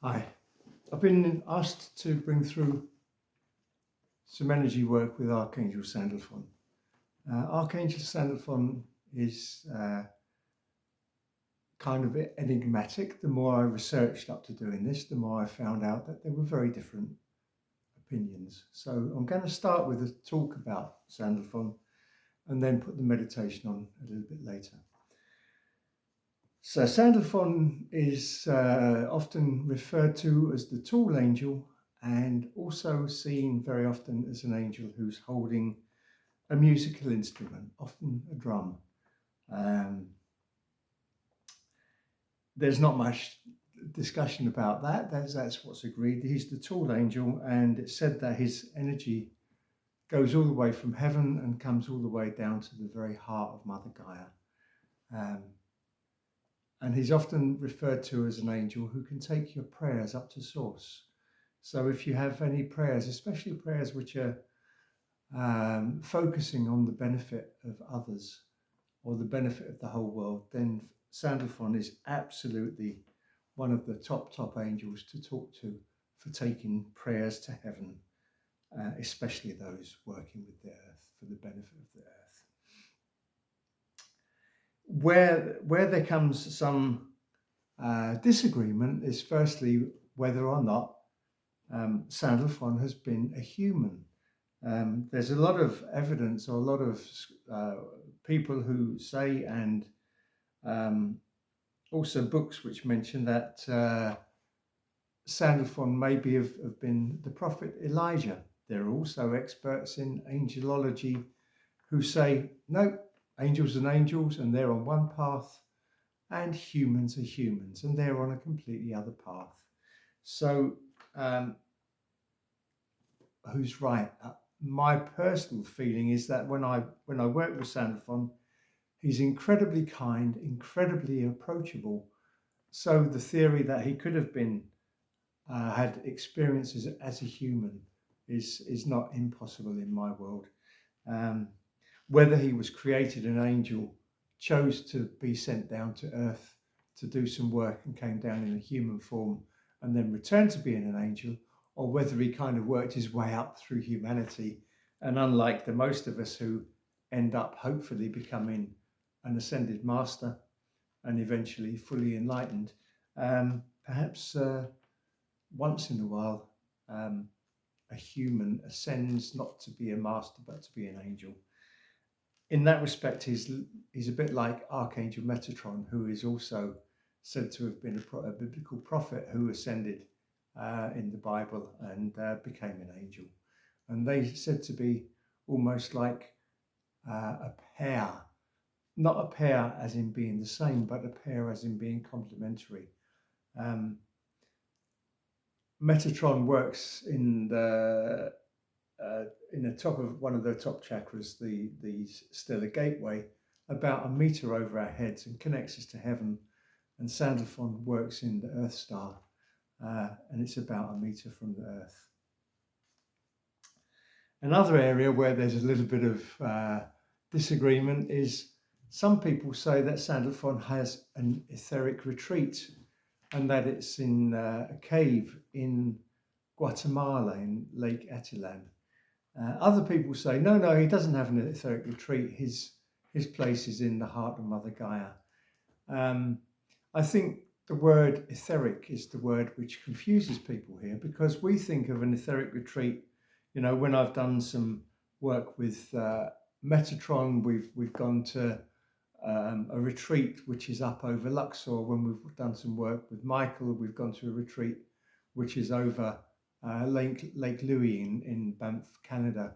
Hi, I've been asked to bring through some energy work with Archangel Sandolphon. Archangel Sandolphon is kind of enigmatic. The more I researched up to doing this, the more I found out that there were very different opinions. So I'm going to start with a talk about Sandalphon and then put the meditation on a little bit later. So Sandalphon is often referred to as the tall angel and also seen very often as an angel who's holding a musical instrument, often a drum. Um, there's not much discussion about that. That's what's agreed. He's the tall angel, and it's said that his energy goes all the way from heaven and comes all the way down to the very heart of Mother Gaia. Um, and he's often referred to as an angel who can take your prayers up to source. So if you have any prayers, especially prayers which are focusing on the benefit of others or the benefit of the whole world, then Sandalphon is absolutely one of the top angels to talk to for taking prayers to heaven, especially those working with the earth for the benefit of the earth. Where there comes some disagreement is firstly whether or not Sandalphon has been a human. There's a lot of evidence or a lot of people who say, and also books which mention that Sandalphon maybe have been the prophet Elijah. There are also experts in angelology who say, no, angels are angels and they're on one path, and humans are humans and they're on a completely other path. So who's right? My personal feeling is that when I work with Sandalphon, he's incredibly kind, incredibly approachable. So the theory that he could have been had experiences as a human is not impossible in my world. Um, Whether he was created an angel, chose to be sent down to earth to do some work and came down in a human form and then returned to being an angel, or whether he kind of worked his way up through humanity. And unlike the most of us who end up hopefully becoming an ascended master and eventually fully enlightened, perhaps once in a while a human ascends not to be a master but to be an angel. In that respect, he's a bit like Archangel Metatron, who is also said to have been a biblical prophet who ascended in the Bible and became an angel. And they said to be almost like a pair, not a pair as in being the same, but a pair as in being complementary. Um, Metatron works in the top of one of the top chakras, the stellar gateway, about a meter over our heads and connects us to heaven. And Sandalphon works in the Earth star, and it's about a meter from the Earth. Another area where there's a little bit of disagreement is some people say that Sandalphon has an etheric retreat and that it's in a cave in Guatemala in Lake Atilan. Other people say, no, he doesn't have an etheric retreat. His place is in the heart of Mother Gaia. I think the word etheric is the word which confuses people here because we think of an etheric retreat. You know, when I've done some work with Metatron, we've gone to a retreat which is up over Luxor. When we've done some work with Michael, we've gone to a retreat which is over Lake Louis in Banff, Canada.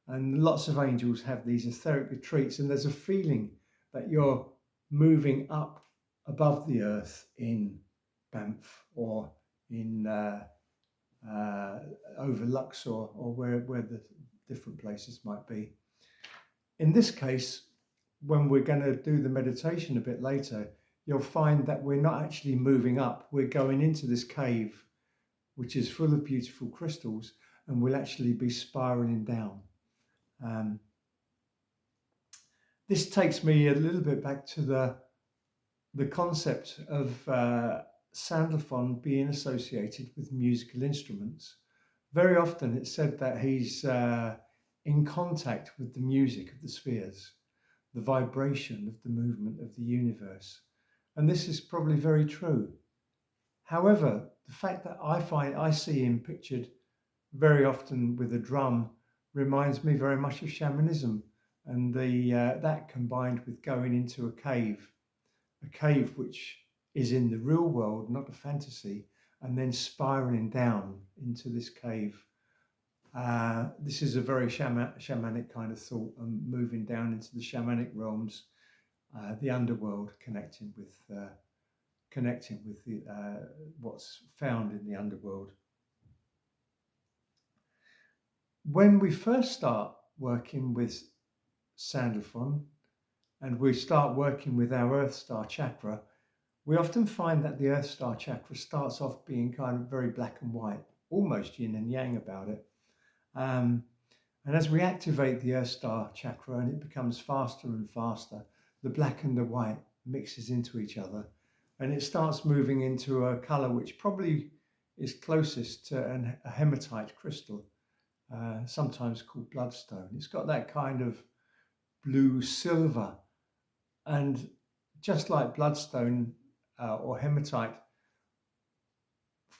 And lots of angels have these etheric retreats, and there's a feeling that you're moving up above the earth in Banff or in over Luxor or where the different places might be. In this case, when we're going to do the meditation a bit later, you'll find that we're not actually moving up. We're going into this cave, which is full of beautiful crystals, and we'll actually be spiraling down. This takes me a little bit back to the concept of Sandalphon being associated with musical instruments. Very often it's said that he's in contact with the music of the spheres, the vibration of the movement of the universe. And this is probably very true. However, the fact that I see him pictured very often with a drum reminds me very much of shamanism, and the that combined with going into a cave which is in the real world, not a fantasy, and then spiraling down into this cave. This is a very shamanic kind of thought, and moving down into the shamanic realms, the underworld, connecting with the what's found in the underworld. When we first start working with Sandalphon and we start working with our Earth Star chakra, we often find that the Earth Star chakra starts off being kind of very black and white, almost yin and yang about it. And as we activate the Earth Star chakra and it becomes faster and faster, the black and the white mixes into each other and it starts moving into a color which probably is closest to a hematite crystal, sometimes called bloodstone. It's got that kind of blue silver, and just like bloodstone or hematite,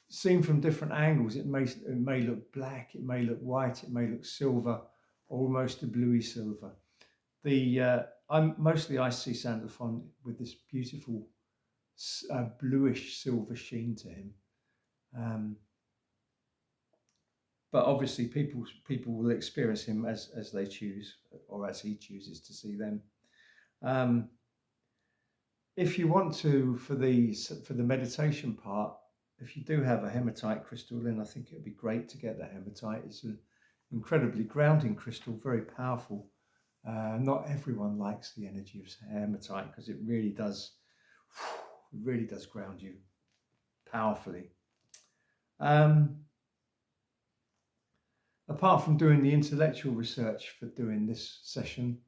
seen from different angles, it may look black, it may look white, it may look silver, almost a bluey silver. I see Sandalphon with this beautiful bluish silver sheen to him. But obviously people will experience him as they choose, or as he chooses to see them. If you want to, for the meditation part, if you do have a hematite crystal, then I think it would be great to get that hematite. It's an incredibly grounding crystal, very powerful. Not everyone likes the energy of hematite because it really does ground you powerfully. Apart from doing the intellectual research for doing this session,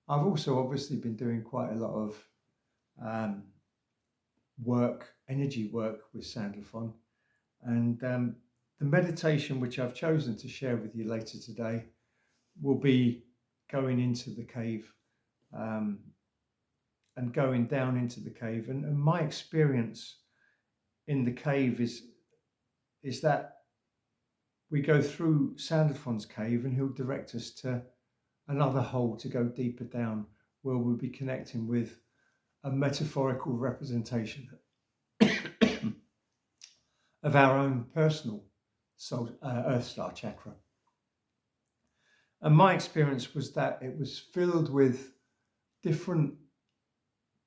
I've also obviously been doing quite a lot of energy work with Sandalphon, and the meditation which I've chosen to share with you later today will be going into the cave and going down into the cave, and my experience in the cave is that we go through Sandalphon's cave and he'll direct us to another hole to go deeper down, where we'll be connecting with a metaphorical representation of our own personal Earth Star chakra. And my experience was that it was filled with different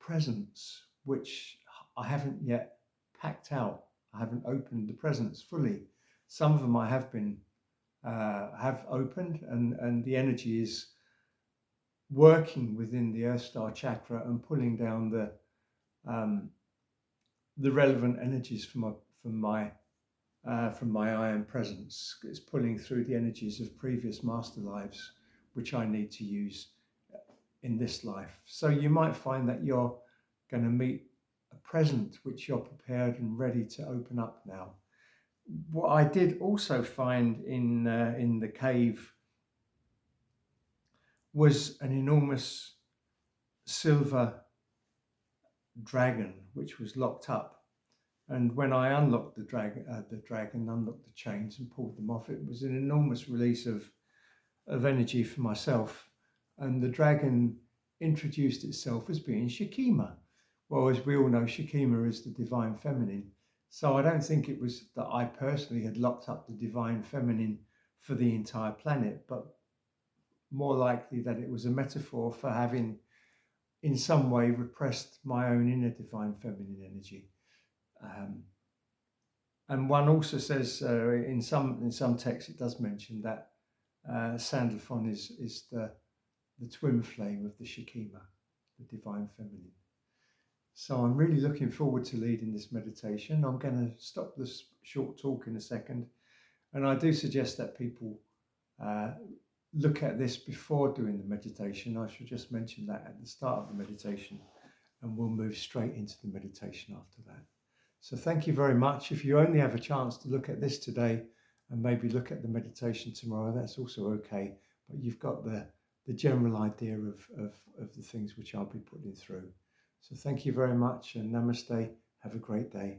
presents, which I haven't yet packed out. I haven't opened the presents fully. Some of them I have opened, and the energy is working within the Earth Star chakra and pulling down the relevant energies from my I am presence. It's pulling through the energies of previous master lives, which I need to use in this life. So you might find that you're going to meet a present which you're prepared and ready to open up now. What I did also find in the cave was an enormous silver dragon which was locked up. And when I unlocked the dragon, unlocked the chains and pulled them off, it was an enormous release of energy for myself. And the dragon introduced itself as being Shakima. Well, as we all know, Shakima is the divine feminine. So I don't think it was that I personally had locked up the divine feminine for the entire planet, but more likely that it was a metaphor for having in some way repressed my own inner divine feminine energy. And one also says in some texts it does mention that Sandalphon is the twin flame of the Shakima, the divine feminine. So I'm really looking forward to leading this meditation. I'm going to stop this short talk in a second, and I do suggest that people look at this before doing the meditation. I should just mention that at the start of the meditation, and we'll move straight into the meditation after that. So thank you very much. If you only have a chance to look at this today and maybe look at the meditation tomorrow, that's also okay. But you've got the general idea of the things which I'll be putting through. So thank you very much and namaste. Have a great day.